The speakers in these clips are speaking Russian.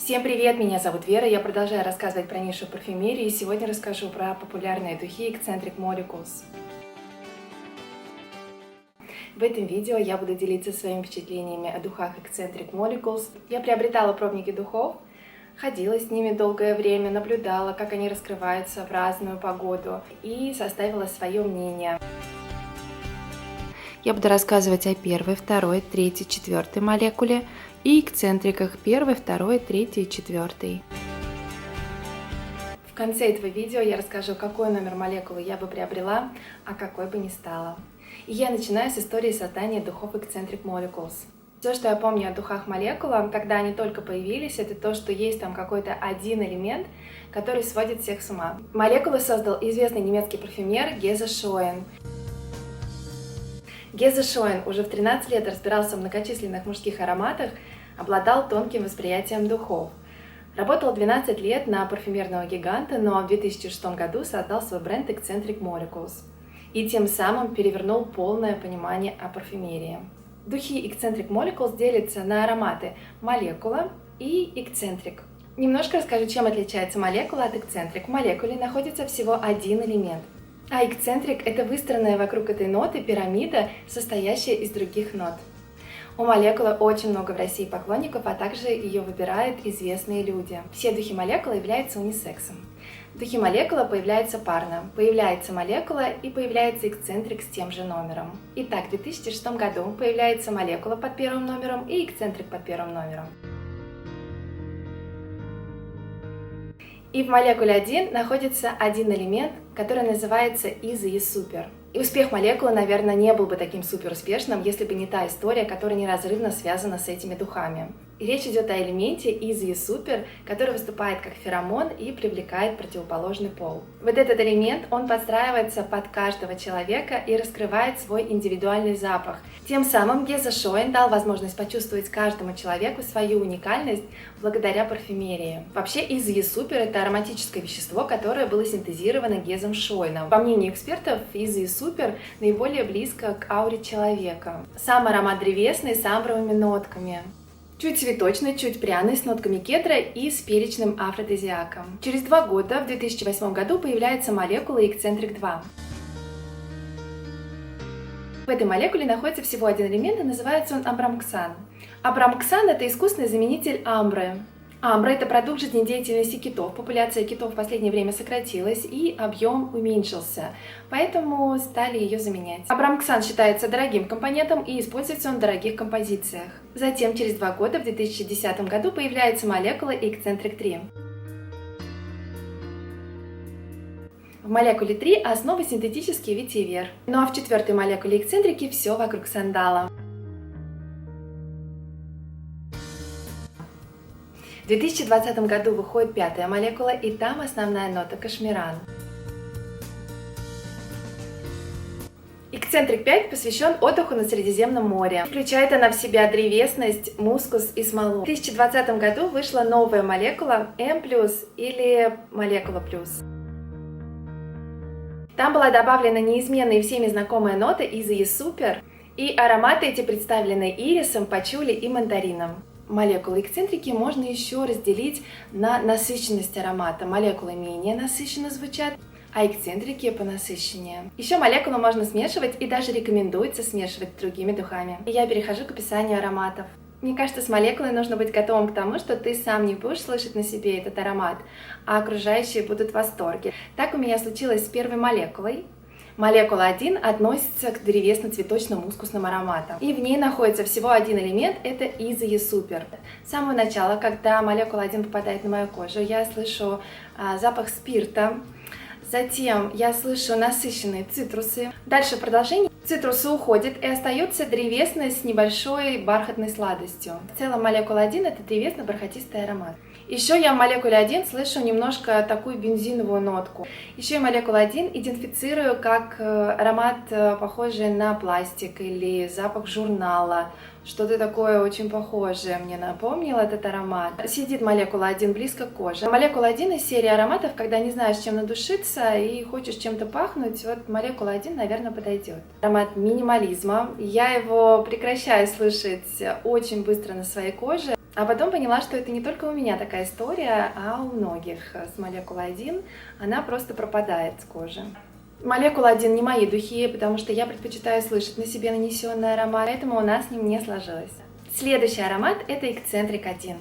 Всем привет, меня зовут Вера, я продолжаю рассказывать про нишу парфюмерии и сегодня расскажу про популярные духи Eccentric Molecules. В этом видео я буду делиться своими впечатлениями о духах Eccentric Molecules. Я приобретала пробники духов, ходила с ними долгое время, наблюдала, как они раскрываются в разную погоду и составила свое мнение. Я буду рассказывать о первой, второй, третьей, четвертой молекуле и эксцентриках первой, второй, третьей и четвертой. В конце этого видео я расскажу, какой номер молекулы я бы приобрела, а какой бы не стала. И я начинаю с истории создания духов Eccentric Molecules. Все, что я помню о духах молекула, когда они только появились, это то, что есть там какой-то один элемент, который сводит всех с ума. Молекулы создал известный немецкий парфюмер Гезе Шоен. Гезе Шоен уже в 13 лет разбирался в многочисленных мужских ароматах, обладал тонким восприятием духов. Работал 12 лет на парфюмерного гиганта, но в 2006 году создал свой бренд Eccentric Molecules и тем самым перевернул полное понимание о парфюмерии. Духи Eccentric Molecules делятся на ароматы молекула и эксцентрик. Немножко расскажу, чем отличается молекула от эксцентрик. В молекуле находится всего один элемент, а эксцентрик – это выстроенная вокруг этой ноты пирамида, состоящая из других нот. У молекулы очень много в России поклонников, а также ее выбирают известные люди. Все духи молекулы являются унисексом. Духи молекула появляются парно. Появляется молекула и появляется эксцентрик с тем же номером. Итак, в 2006 году появляется молекула под первым номером и эксцентрик под первым номером. И в молекуле 1 находится один элемент, который называется ISO Super. И успех молекулы, наверное, не был бы таким супер успешным, если бы не та история, которая неразрывно связана с этими духами. И речь идет о элементе ISO Super, который выступает как феромон и привлекает противоположный пол. Вот этот элемент, он подстраивается под каждого человека и раскрывает свой индивидуальный запах. Тем самым Гезе Шоен дал возможность почувствовать каждому человеку свою уникальность благодаря парфюмерии. Вообще ISO Super – это ароматическое вещество, которое было синтезировано Гезом Шоеном. По мнению экспертов, ISO Super наиболее близко к ауре человека. Сам аромат древесный с амбровыми нотками. Чуть цветочный, чуть пряный, с нотками кедра и с перечным афродизиаком. Через 2 года, в 2008 году, появляется молекула Eccentric 2. В этой молекуле находится всего один элемент, и называется он абрамксан. Абрамксан – это искусственный заменитель амбры. Амбра – это продукт жизнедеятельности китов. Популяция китов в последнее время сократилась и объем уменьшился, поэтому стали ее заменять. Абрамксан считается дорогим компонентом и используется он в дорогих композициях. Затем, через 2 года, в 2010 году, появляется молекула Eccentric 3. В молекуле 3 основа синтетический ветивер. Ну а в 4-й молекуле эксцентрики все вокруг сандала. В 2020 году выходит 5-я молекула, и там основная нота кашмиран. Eccentric 5 посвящен отдыху на Средиземном море. Включает она в себя древесность, мускус и смолу. В 2020 году вышла новая молекула M+, или молекула плюс. Там была добавлена неизменная и всеми знакомая нота ISO Super, и ароматы эти представлены ирисом, пачули и мандарином. Молекулы эксцентрики можно еще разделить на насыщенность аромата. Молекулы менее насыщенно звучат, а эксцентрики понасыщеннее. Еще молекулы можно смешивать и даже рекомендуется смешивать с другими духами. И я перехожу к описанию ароматов. Мне кажется, с молекулой нужно быть готовым к тому, что ты сам не будешь слышать на себе этот аромат, а окружающие будут в восторге. Так у меня случилось с первой молекулой. Молекула 1 относится к древесно-цветочно-мускусным ароматам, и в ней находится всего один элемент – это ISO Super. С самого начала, когда молекула 1 попадает на мою кожу, я слышу запах спирта, затем я слышу насыщенные цитрусы. Дальше продолжение. Цитрусы уходят, и остается древесная с небольшой бархатной сладостью. В целом молекула 1 – это древесно-бархатистый аромат. Еще я в молекуле 1 слышу немножко такую бензиновую нотку. Еще я молекулу 1 идентифицирую как аромат, похожий на пластик или запах журнала. Что-то такое очень похожее мне напомнил этот аромат. Сидит молекула 1 близко к коже. Молекула 1 из серии ароматов, когда не знаешь, чем надушиться и хочешь чем-то пахнуть, вот молекула 1, наверное, подойдет. Аромат минимализма. Я его прекращаю слышать очень быстро на своей коже. А потом поняла, что это не только у меня такая история, а у многих с молекулой 1. Она просто пропадает с кожи. Молекула 1 не мои духи, потому что я предпочитаю слышать на себе нанесенный аромат, поэтому у нас с ним не сложилось. Следующий аромат – это эксцентрик 1.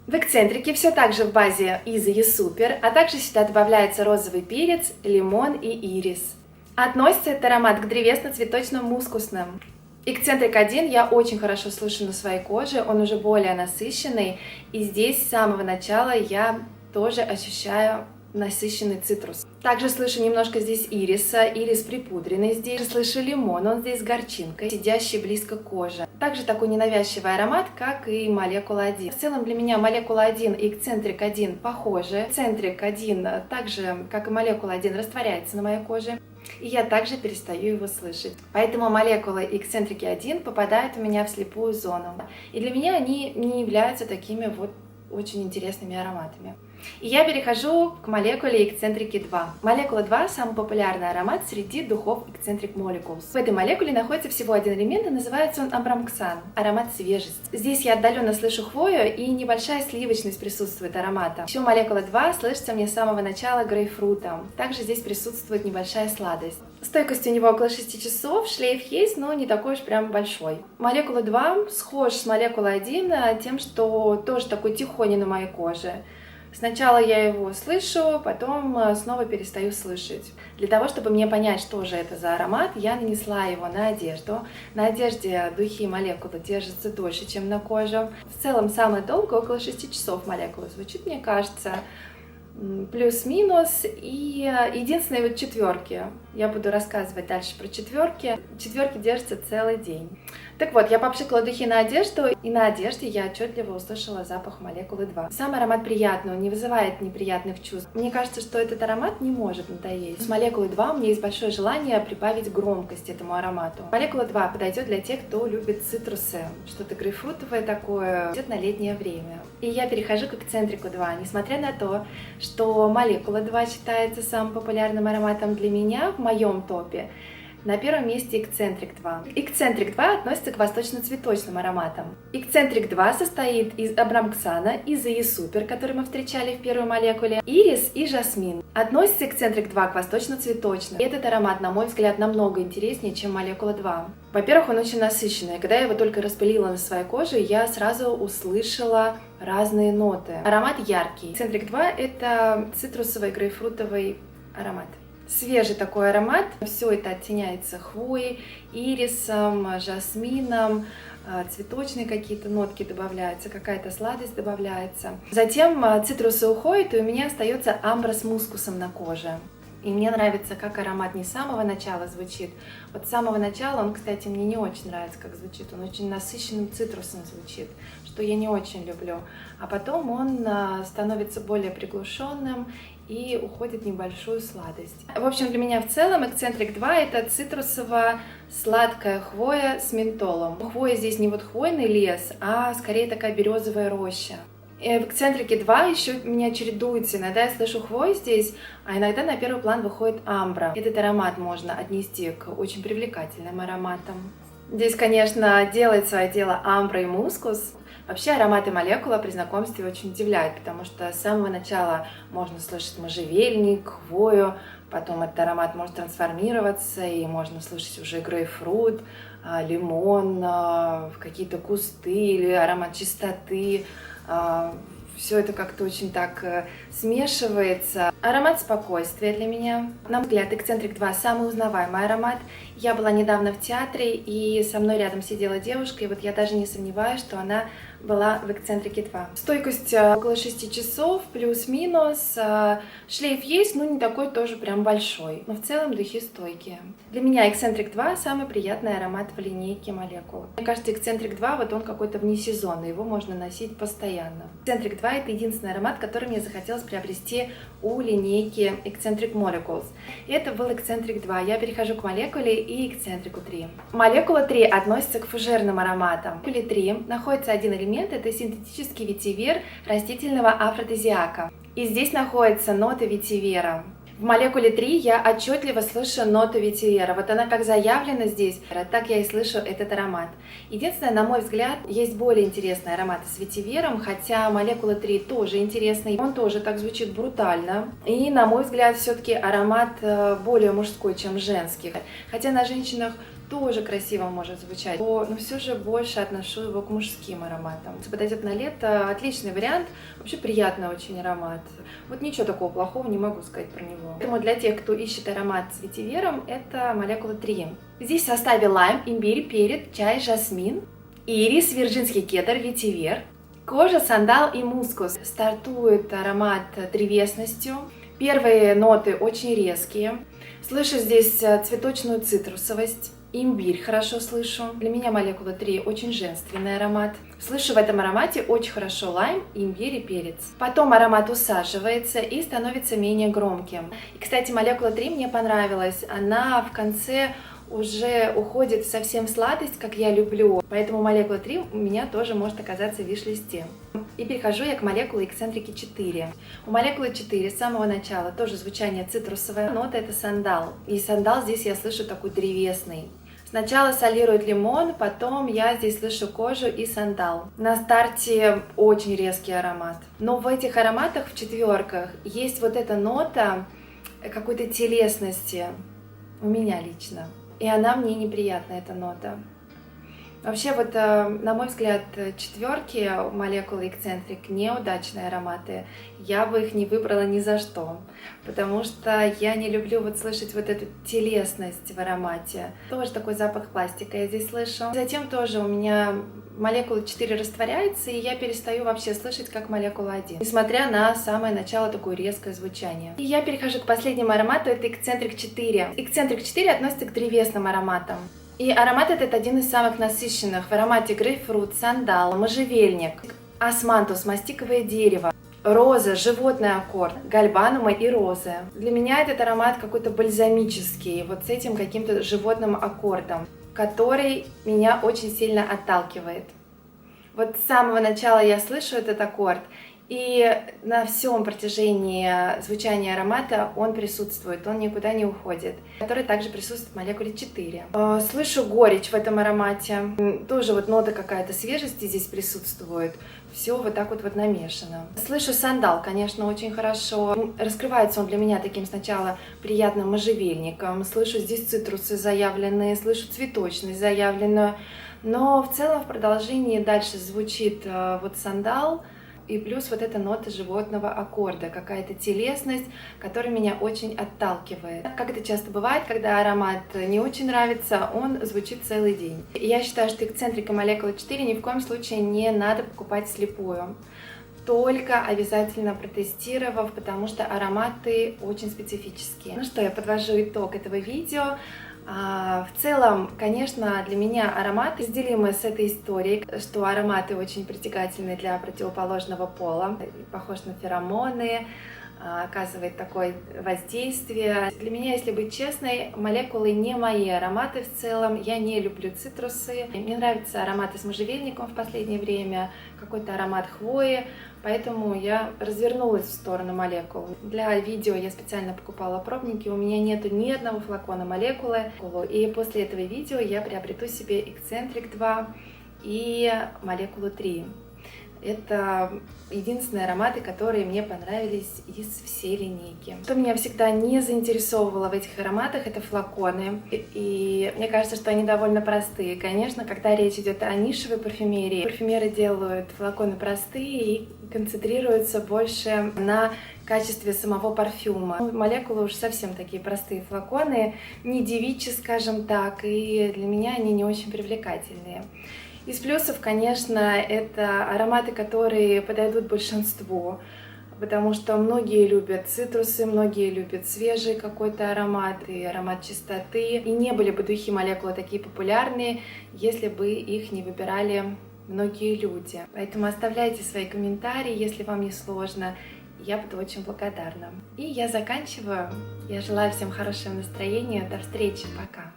В эксцентрике все так же в базе Иза и Супер, а также сюда добавляется розовый перец, лимон и ирис. Относится этот аромат к древесно-цветочно-мускусным. Эксцентрик 1 я очень хорошо слышу на своей коже, он уже более насыщенный, и здесь с самого начала я тоже ощущаю насыщенный цитрус. Также слышу немножко здесь ириса, ирис припудренный здесь, слышу лимон, он здесь с горчинкой, сидящий близко к коже. Также такой ненавязчивый аромат, как и молекула 1. В целом для меня молекула 1 и эксцентрик 1 похожи. Эксцентрик 1, так же как и молекула 1, растворяется на моей коже, и я также перестаю его слышать. Поэтому молекулы и эксцентрики 1 попадают у меня в слепую зону. И для меня они не являются такими вот очень интересными ароматами. И я перехожу к молекуле эксцентрики 2. Молекула 2 – самый популярный аромат среди духов Eccentric Molecules. В этой молекуле находится всего один элемент, и называется он абрамксан – аромат свежести. Здесь я отдаленно слышу хвою, и небольшая сливочность присутствует аромата. Еще молекула 2 слышится мне с самого начала грейпфрутом. Также здесь присутствует небольшая сладость. Стойкость у него около 6 часов, шлейф есть, но не такой уж прям большой. Молекула 2 схож с молекулой 1 тем, что тоже такой тихоний на моей коже. Сначала я его слышу, потом снова перестаю слышать. Для того, чтобы мне понять, что же это за аромат, я нанесла его на одежду. На одежде духи и молекулы держатся дольше, чем на коже. В целом, самое долго, около 6 часов молекула звучит, мне кажется. Плюс-минус. И единственные вот четверки. Я буду рассказывать дальше про четверки. Четверки держатся целый день. Так вот, я попшикала духи на одежду, и на одежде я отчетливо услышала запах молекулы 2. Сам аромат приятный, он не вызывает неприятных чувств. Мне кажется, что этот аромат не может надоесть. С молекулой 2 у меня есть большое желание прибавить громкость этому аромату. Молекула 2 подойдет для тех, кто любит цитрусы, что-то грейпфрутовое такое, идет на летнее время. И я перехожу к эксцентрику 2, несмотря на то, что молекула 2 считается самым популярным ароматом для меня в моем топе. На первом месте эксцентрик 2. Эксцентрик 2 относится к восточно-цветочным ароматам. Эксцентрик 2 состоит из абрамксана, Иза и Супер, который мы встречали в первой молекуле, ирис и жасмин. Относится эксцентрик 2 к восточно-цветочным. Этот аромат, на мой взгляд, намного интереснее, чем молекула 2. Во-первых, он очень насыщенный. Когда я его только распылила на своей коже, я сразу услышала разные ноты. Аромат яркий. Эксцентрик 2 – это цитрусовый грейпфрутовый аромат. Свежий такой аромат, все это оттеняется хвоей, ирисом, жасмином, цветочные какие-то нотки добавляются, какая-то сладость добавляется. Затем цитрусы уходят, и у меня остается амбра с мускусом на коже. И мне нравится, как аромат не с самого начала звучит. Вот с самого начала он, кстати, мне не очень нравится, как звучит. Он очень насыщенным цитрусом звучит, что я не очень люблю. А потом он становится более приглушенным и уходит в небольшую сладость. В общем, для меня в целом эксцентрик 2 это цитрусово-сладкая хвоя с ментолом. Хвоя здесь не вот хвойный лес, а скорее такая березовая роща. И в эксцентрике 2 еще меня чередуется. Иногда я слышу хвою здесь, а иногда на первый план выходит амбра. Этот аромат можно отнести к очень привлекательным ароматам. Здесь, конечно, делает свое дело амбра и мускус. Вообще ароматы молекула при знакомстве очень удивляют, потому что с самого начала можно слышать можжевельник, хвою, потом этот аромат может трансформироваться, и можно слышать уже грейпфрут, лимон, какие-то кусты или аромат чистоты. Все это как-то очень так смешивается. Аромат спокойствия для меня. На мой взгляд, эксцентрик 2 самый узнаваемый аромат. Я была недавно в театре, и со мной рядом сидела девушка, и вот я даже не сомневаюсь, что она была в эксцентрике 2. Стойкость около 6 часов, плюс-минус. Шлейф есть, но не такой тоже прям большой. Но в целом духи стойкие. Для меня эксцентрик 2 самый приятный аромат в линейке молекул. Мне кажется, эксцентрик 2 вот он какой-то внесезонный, его можно носить постоянно. Эксцентрик 2 это единственный аромат, который мне захотелось приобрести у линейки Eccentric Molecules. И это был эксцентрик 2. Я перехожу к молекуле и эксцентрику 3. Молекула 3 относится к фужерным ароматам. В молекуле 3 находится один элемент, это синтетический ветивер растительного афродизиака. И здесь находятся ноты ветивера. В молекуле 3 я отчетливо слышу ноту ветивера. Вот она как заявлена здесь, так я и слышу этот аромат. Единственное, на мой взгляд, есть более интересные ароматы с ветивером, хотя молекула 3 тоже интересный. Он тоже так звучит брутально. И, на мой взгляд, все-таки аромат более мужской, чем женский. Хотя на женщинах тоже красиво может звучать, но все же больше отношу его к мужским ароматам. Подойдет на лето, отличный вариант, вообще приятный очень аромат. Вот ничего такого плохого не могу сказать про него. Поэтому для тех, кто ищет аромат с ветивером, это молекула 3. Здесь в составе лайм, имбирь, перец, чай, жасмин, ирис, вирджинский кедр, ветивер, кожа, сандал и мускус. Стартует аромат древесностью. Первые ноты очень резкие. Слышу здесь цветочную цитрусовость. Имбирь хорошо слышу. Для меня молекула 3 очень женственный аромат. Слышу в этом аромате очень хорошо лайм, имбирь и перец. Потом аромат усаживается и становится менее громким. И, кстати, молекула 3 мне понравилась. Она в конце уже уходит в совсем сладость, как я люблю. Поэтому молекула 3 у меня тоже может оказаться в виш-листе. И перехожу я к молекуле эксцентрики 4. У молекулы 4 с самого начала тоже звучание цитрусовое. Нота это сандал. И сандал здесь я слышу такой древесный. Сначала солирует лимон, потом я здесь слышу кожу и сандал. На старте очень резкий аромат. Но в этих ароматах, в четверках, есть вот эта нота какой-то телесности. У меня лично. И она мне неприятна, эта нота. Вообще, вот, на мой взгляд, четверки молекулы эксцентрик неудачные ароматы. Я бы их не выбрала ни за что, потому что я не люблю вот слышать вот эту телесность в аромате. Тоже такой запах пластика я здесь слышу. Затем тоже у меня молекула 4 растворяется, и я перестаю вообще слышать как молекула 1, несмотря на самое начало такое резкое звучание. И я перехожу к последнему аромату, это эксцентрик 4. Эксцентрик 4 относится к древесным ароматам. И аромат этот один из самых насыщенных. В аромате грейпфрут, сандал, можжевельник, османтус, мастиковое дерево, роза, животный аккорд, гальбанума и розы. Для меня этот аромат какой-то бальзамический, вот с этим каким-то животным аккордом, который меня очень сильно отталкивает. Вот с самого начала я слышу этот аккорд, и на всем протяжении звучания аромата он присутствует, он никуда не уходит. Который также присутствует в молекуле 4. Слышу горечь в этом аромате. Тоже вот нота какая-то свежести здесь присутствует. Все вот так вот намешано. Слышу сандал, конечно, очень хорошо. Раскрывается он для меня таким сначала приятным можжевельником. Слышу здесь цитрусы заявленные, слышу цветочность заявленную. Но в целом в продолжении дальше звучит вот сандал. И плюс вот эта нота животного аккорда, какая-то телесность, которая меня очень отталкивает. Как это часто бывает, когда аромат не очень нравится, он звучит целый день. И я считаю, что эксцентрика молекулы 4 ни в коем случае не надо покупать вслепую. Только обязательно протестировав, потому что ароматы очень специфические. Ну что, я подвожу итог этого видео. В целом, конечно, для меня ароматы разделимы с этой историей, что ароматы очень притягательны для противоположного пола, похож на феромоны, оказывает такое воздействие. Для меня, если быть честной, молекулы не мои ароматы в целом. Я не люблю цитрусы. Мне нравятся ароматы с можжевельником в последнее время, какой-то аромат хвои, поэтому я развернулась в сторону молекул. Для видео я специально покупала пробники, у меня нету ни одного флакона молекулы. И после этого видео я приобрету себе эксцентрик 2 и молекулу 3. Это единственные ароматы, которые мне понравились из всей линейки. Что меня всегда не заинтересовывало в этих ароматах, это флаконы. И мне кажется, что они довольно простые. Конечно, когда речь идет о нишевой парфюмерии, парфюмеры делают флаконы простые и концентрируются больше на качестве самого парфюма. Молекулы уж совсем такие простые флаконы, не девичьи, скажем так, и для меня они не очень привлекательные. Из плюсов, конечно, это ароматы, которые подойдут большинству, потому что многие любят цитрусы, многие любят свежий какой-то аромат и аромат чистоты. И не были бы духи молекулы такие популярные, если бы их не выбирали многие люди. Поэтому оставляйте свои комментарии, если вам не сложно. Я буду очень благодарна. И я заканчиваю. Я желаю всем хорошего настроения. До встречи. Пока.